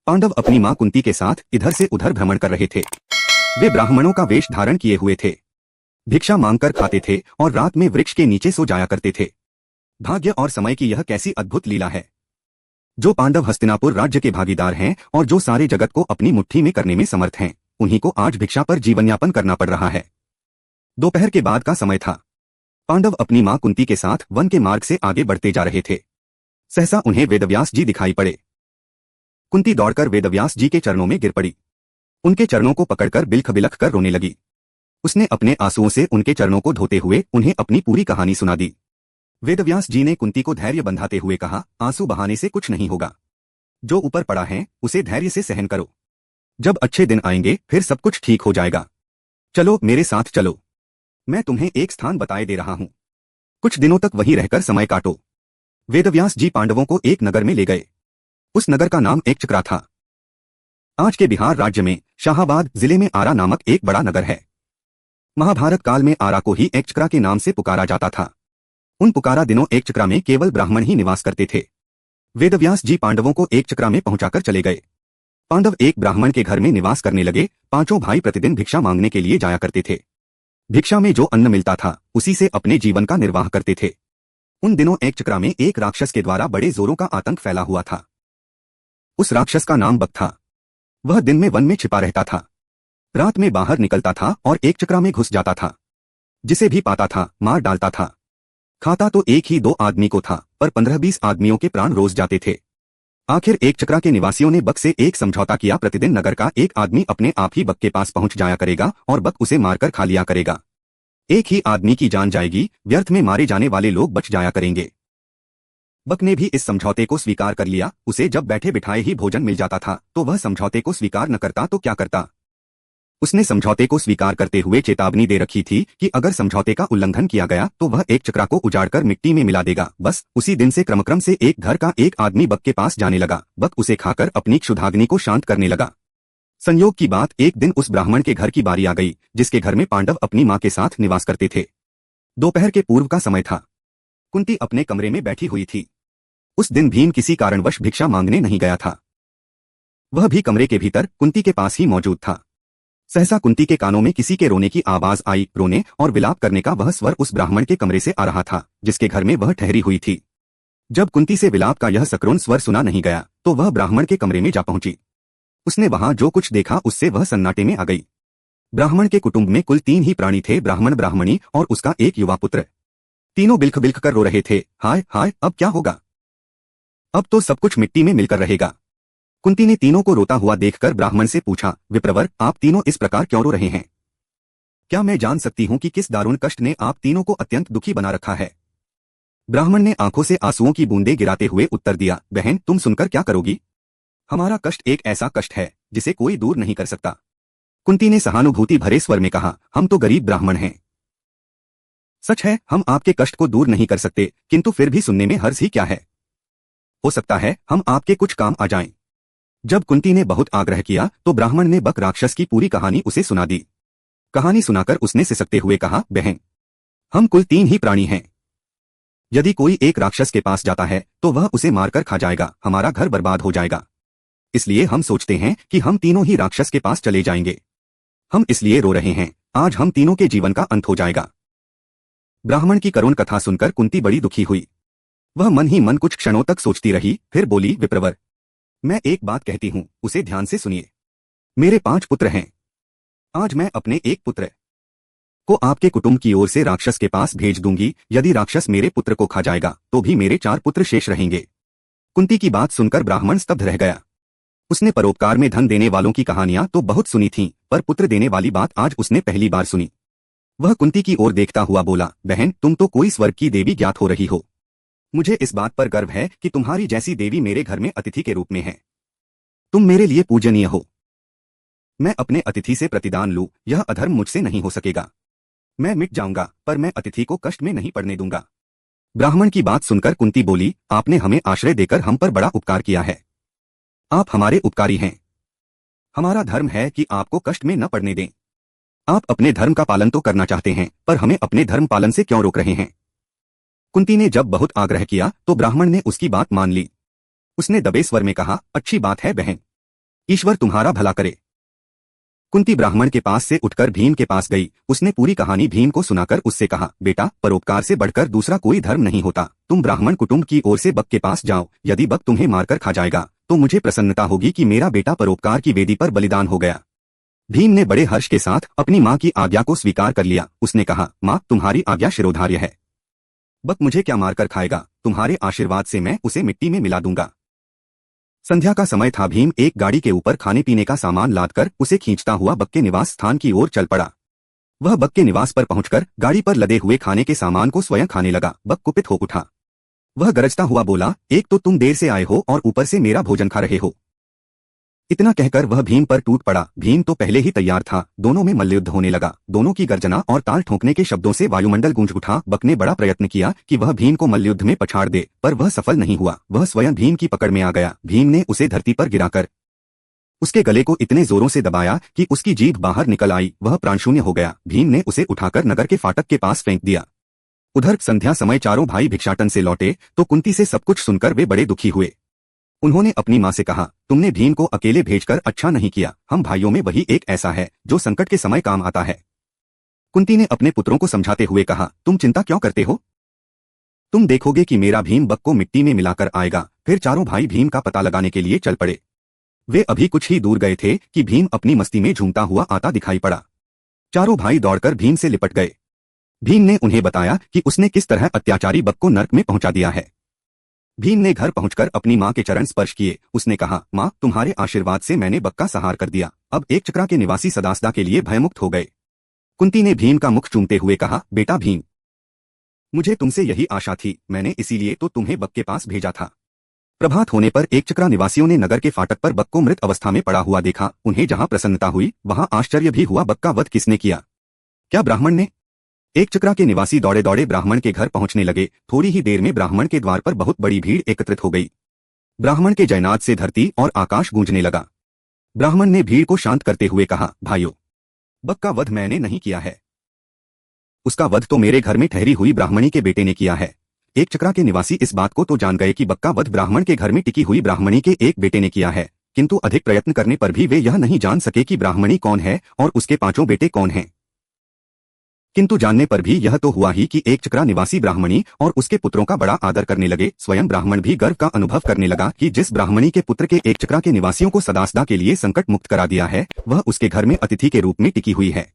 पांडव अपनी मां कुंती के साथ इधर से उधर भ्रमण कर रहे थे। वे ब्राह्मणों का वेश धारण किए हुए थे, भिक्षा मांगकर खाते थे और रात में वृक्ष के नीचे सो जाया करते थे। भाग्य और समय की यह कैसी अद्भुत लीला है। जो पांडव हस्तिनापुर राज्य के भागीदार हैं और जो सारे जगत को अपनी मुट्ठी में करने में समर्थ हैं, उन्हीं को आज भिक्षा पर जीवनयापन करना पड़ रहा है। दोपहर के बाद का समय था। पांडव अपनी मां कुंती के साथ वन के मार्ग से आगे बढ़ते जा रहे थे। सहसा उन्हें वेदव्यास जी दिखाई पड़े। कुंती दौड़कर वेदव्यास जी के चरणों में गिर पड़ी। उनके चरणों को पकड़कर बिलख बिलख कर रोने लगी। उसने अपने आंसुओं से उनके चरणों को धोते हुए उन्हें अपनी पूरी कहानी सुना दी। वेदव्यास जी ने कुंती को धैर्य बंधाते हुए कहा, आंसू बहाने से कुछ नहीं होगा। जो ऊपर पड़ा है उसे धैर्य से सहन करो। जब अच्छे दिन आएंगे फिर सब कुछ ठीक हो जाएगा। चलो मेरे साथ चलो, मैं तुम्हें एक स्थान बताए दे रहा हूं। कुछ दिनों तक वहीं रहकर समय काटो। वेदव्यास जी पांडवों को एक नगर में ले गए। उस नगर का नाम एकचक्रा था। आज के बिहार राज्य में शाहाबाद जिले में आरा नामक एक बड़ा नगर है। महाभारत काल में आरा को ही एकचक्रा के नाम से पुकारा जाता था। उन पुकारा दिनों एकचक्रा में केवल ब्राह्मण ही निवास करते थे। वेदव्यास जी पांडवों को एकचक्रा में पहुंचाकर चले गए। पांडव एक ब्राह्मण के घर में निवास करने लगे। पांचों भाई प्रतिदिन भिक्षा मांगने के लिए जाया करते थे। भिक्षा में जो अन्न मिलता था उसी से अपने जीवन का निर्वाह करते थे। उन दिनों एकचक्रा में एक राक्षस के द्वारा बड़े जोरों का आतंक फैला हुआ था। उस राक्षस का नाम बक था। वह दिन में वन में छिपा रहता था, रात में बाहर निकलता था और एकचक्रा में घुस जाता था। जिसे भी पाता था मार डालता था। खाता तो एक ही दो आदमी को था, पर 15-20 आदमियों के प्राण रोज जाते थे। आखिर एकचक्रा के निवासियों ने बक से एक समझौता किया। प्रतिदिन नगर का एक आदमी अपने आप ही बक के पास पहुंच जाया करेगा और बक उसे मारकर खा लिया करेगा। एक ही आदमी की जान जाएगी, व्यर्थ में मारे जाने वाले लोग बच जाया करेंगे। बक ने भी इस समझौते को स्वीकार कर लिया। उसे जब बैठे बिठाए ही भोजन मिल जाता था तो वह समझौते को स्वीकार न करता तो क्या करता। उसने समझौते को स्वीकार करते हुए चेतावनी दे रखी थी कि अगर समझौते का उल्लंघन किया गया तो वह एकचक्रा को उजाड़कर मिट्टी में मिला देगा। बस उसी दिन से क्रमक्रम से एक घर का एक आदमी बक के पास जाने लगा। बक उसे खाकर अपनी क्षुधाग्नि को शांत करने लगा। संयोग की बात, एक दिन उस ब्राह्मण के घर की बारी आ गई जिसके घर में पांडव अपनी मां के साथ निवास करते थे। दोपहर के पूर्व का समय था। कुंती अपने कमरे में बैठी हुई थी। उस दिन भीम किसी कारणवश भिक्षा मांगने नहीं गया था। वह भी कमरे के भीतर कुंती के पास ही मौजूद था। सहसा कुंती के कानों में किसी के रोने की आवाज आई। रोने और विलाप करने का वह स्वर उस ब्राह्मण के कमरे से आ रहा था जिसके घर में वह ठहरी हुई थी। जब कुंती से विलाप का यह सकरोन स्वर सुना नहीं गया तो वह ब्राह्मण के कमरे में जा पहुंची। उसने वहां जो कुछ देखा उससे वह सन्नाटे में आ गई। ब्राह्मण के कुटुंब में कुल 3 ही प्राणी थे, ब्राह्मण, ब्राह्मणी और उसका एक युवा पुत्र। तीनों बिलख बिलख कर रो रहे थे। हाय हाय, अब क्या होगा? अब तो सब कुछ मिट्टी में मिलकर रहेगा। कुंती ने तीनों को रोता हुआ देखकर ब्राह्मण से पूछा, विप्रवर, आप तीनों इस प्रकार क्यों रो रहे हैं? क्या मैं जान सकती हूं कि किस दारुण कष्ट ने आप तीनों को अत्यंत दुखी बना रखा है? ब्राह्मण ने आंखों से आंसुओं की बूंदें गिराते हुए उत्तर दिया, बहन, तुम सुनकर क्या करोगी? हमारा कष्ट एक ऐसा कष्ट है जिसे कोई दूर नहीं कर सकता। कुंती ने सहानुभूति भरे स्वर में कहा, हम तो गरीब ब्राह्मण हैं। सच है, हम आपके कष्ट को दूर नहीं कर सकते, किंतु फिर भी सुनने में हर्ज ही क्या है? हो सकता है हम आपके कुछ काम आ जाएं। जब कुंती ने बहुत आग्रह किया तो ब्राह्मण ने बक राक्षस की पूरी कहानी उसे सुना दी। कहानी सुनाकर उसने सिसकते हुए कहा, बहन, हम कुल 3 ही प्राणी हैं। यदि कोई एक राक्षस के पास जाता है तो वह उसे मारकर खा जाएगा, हमारा घर बर्बाद हो जाएगा। इसलिए हम सोचते हैं कि हम तीनों ही राक्षस के पास चले जाएंगे। हम इसलिए रो रहे हैं, आज हम तीनों के जीवन का अंत हो जाएगा। ब्राह्मण की करुण कथा सुनकर कुंती बड़ी दुखी हुई। वह मन ही मन कुछ क्षणों तक सोचती रही, फिर बोली, विप्रवर, मैं एक बात कहती हूं, उसे ध्यान से सुनिए। मेरे 5 पुत्र हैं। आज मैं अपने एक पुत्र को आपके कुटुंब की ओर से राक्षस के पास भेज दूंगी। यदि राक्षस मेरे पुत्र को खा जाएगा तो भी मेरे 4 पुत्र शेष रहेंगे। कुंती की बात सुनकर ब्राह्मण स्तब्ध रह गया। उसने परोपकार में धन देने वालों की कहानियां तो बहुत सुनी थीं, पर पुत्र देने वाली बात आज उसने पहली बार सुनी। वह कुंती की ओर देखता हुआ बोला, बहन, तुम तो कोई स्वर्ग की देवी ज्ञात हो रही हो। मुझे इस बात पर गर्व है कि तुम्हारी जैसी देवी मेरे घर में अतिथि के रूप में है। तुम मेरे लिए पूजनीय हो। मैं अपने अतिथि से प्रतिदान लूं, यह अधर्म मुझसे नहीं हो सकेगा। मैं मिट जाऊंगा पर मैं अतिथि को कष्ट में नहीं पड़ने दूंगा। ब्राह्मण की बात सुनकर कुंती बोली, आपने हमें आश्रय देकर हम पर बड़ा उपकार किया है। आप हमारे उपकारी हैं। हमारा धर्म है कि आपको कष्ट में न पड़ने दें। आप अपने धर्म का पालन तो करना चाहते हैं, पर हमें अपने धर्म पालन से क्यों रोक रहे हैं? कुंती ने जब बहुत आग्रह किया तो ब्राह्मण ने उसकी बात मान ली। उसने दबे स्वर में कहा, अच्छी बात है बहन, ईश्वर तुम्हारा भला करे। कुंती ब्राह्मण के पास से उठकर भीम के पास गई। उसने पूरी कहानी भीम को सुनाकर उससे कहा, बेटा, परोपकार से बढ़कर दूसरा कोई धर्म नहीं होता। तुम ब्राह्मण कुटुंब की ओर से बक के पास जाओ। यदि बक तुम्हें मारकर खा जाएगा तो मुझे प्रसन्नता होगी कि मेरा बेटा परोपकार की वेदी पर बलिदान हो गया। भीम ने बड़े हर्ष के साथ अपनी माँ की आज्ञा को स्वीकार कर लिया। उसने कहा, माँ, तुम्हारी आज्ञा शिरोधार्य है। बक मुझे क्या मारकर खाएगा? तुम्हारे आशीर्वाद से मैं उसे मिट्टी में मिला दूंगा। संध्या का समय था। भीम एक गाड़ी के ऊपर खाने पीने का सामान लादकर उसे खींचता हुआ बक के निवास स्थान की ओर चल पड़ा। वह बक के निवास पर पहुंचकर गाड़ी पर लदे हुए खाने के सामान को स्वयं खाने लगा। बक कुपित हो उठा। वह गरजता हुआ बोला, एक तो तुम देर से आए हो और ऊपर से मेरा भोजन खा रहे हो। इतना कहकर वह भीम पर टूट पड़ा। भीम तो पहले ही तैयार था। दोनों में मल्लयुद्ध होने लगा। दोनों की गर्जना और ताल ठोंकने के शब्दों से वायुमंडल गूंज उठा। बक ने बड़ा प्रयत्न किया कि वह भीम को मल्लयुद्ध में पछाड़ दे, पर वह सफल नहीं हुआ। वह स्वयं भीम की पकड़ में आ गया। भीम ने उसे धरती पर गिराकर उसके गले को इतने जोरों से दबाया कि उसकी जीभ बाहर निकल आई। वह प्राणशून्य हो गया। भीम ने उसे उठाकर नगर के फाटक के पास फेंक दिया। उधर संध्या समय चारों भाई भिक्षाटन से लौटे तो कुंती से सब कुछ सुनकर वे बड़े दुखी हुए। उन्होंने अपनी माँ से कहा, तुमने भीम को अकेले भेजकर अच्छा नहीं किया। हम भाइयों में वही एक ऐसा है जो संकट के समय काम आता है। कुंती ने अपने पुत्रों को समझाते हुए कहा, तुम चिंता क्यों करते हो? तुम देखोगे कि मेरा भीम बक को मिट्टी में मिलाकर आएगा। फिर चारों भाई भीम का पता लगाने के लिए चल पड़े। वे अभी कुछ ही दूर गए थे कि भीम अपनी मस्ती में झूमता हुआ आता दिखाई पड़ा। चारों भाई दौड़कर भीम से लिपट गए। भीम ने उन्हें बताया कि उसने किस तरह अत्याचारी बक को नर्क में पहुंचा दिया है। भीम ने घर पहुंचकर अपनी माँ के चरण स्पर्श किए। उसने कहा, माँ, तुम्हारे आशीर्वाद से मैंने बक का संहार कर दिया। अब एक चक्रा के निवासी सदासदा के लिए भयमुक्त हो गए। कुंती ने भीम का मुख चूमते हुए कहा, बेटा भीम, मुझे तुमसे यही आशा थी। मैंने इसीलिए तो तुम्हें बक के पास भेजा था। प्रभात होने पर एक चक्रा निवासियों ने नगर के फाटक पर बक को मृत अवस्था में पड़ा हुआ देखा। उन्हें जहां प्रसन्नता हुई वहां आश्चर्य भी हुआ। बक का वध किसने किया? क्या ब्राह्मण ने? एक चक्रा के निवासी दौड़े दौड़े ब्राह्मण के घर पहुंचने लगे। थोड़ी ही देर में ब्राह्मण के द्वार पर बहुत बड़ी भीड़ एकत्रित हो गई। ब्राह्मण के जयनाद से धरती और आकाश गूंजने लगा। ब्राह्मण ने भीड़ को शांत करते हुए कहा, भाइयों, बक का वध मैंने नहीं किया है। उसका वध तो मेरे घर में ठहरी हुई ब्राह्मणी के बेटे ने किया है। एक चक्रा के निवासी इस बात को तो जान गए कि बक का वध ब्राह्मण के घर में टिकी हुई ब्राह्मणी के एक बेटे ने किया है, किंतु अधिक प्रयत्न करने पर भी वे यह नहीं जान सके कि ब्राह्मणी कौन है और उसके पांचों बेटे कौन हैं। किंतु जानने पर भी यह तो हुआ ही कि एक चक्रा निवासी ब्राह्मणी और उसके पुत्रों का बड़ा आदर करने लगे। स्वयं ब्राह्मण भी गर्व का अनुभव करने लगा कि जिस ब्राह्मणी के पुत्र के एक चक्रा के निवासियों को सदासदा के लिए संकट मुक्त करा दिया है, वह उसके घर में अतिथि के रूप में टिकी हुई है।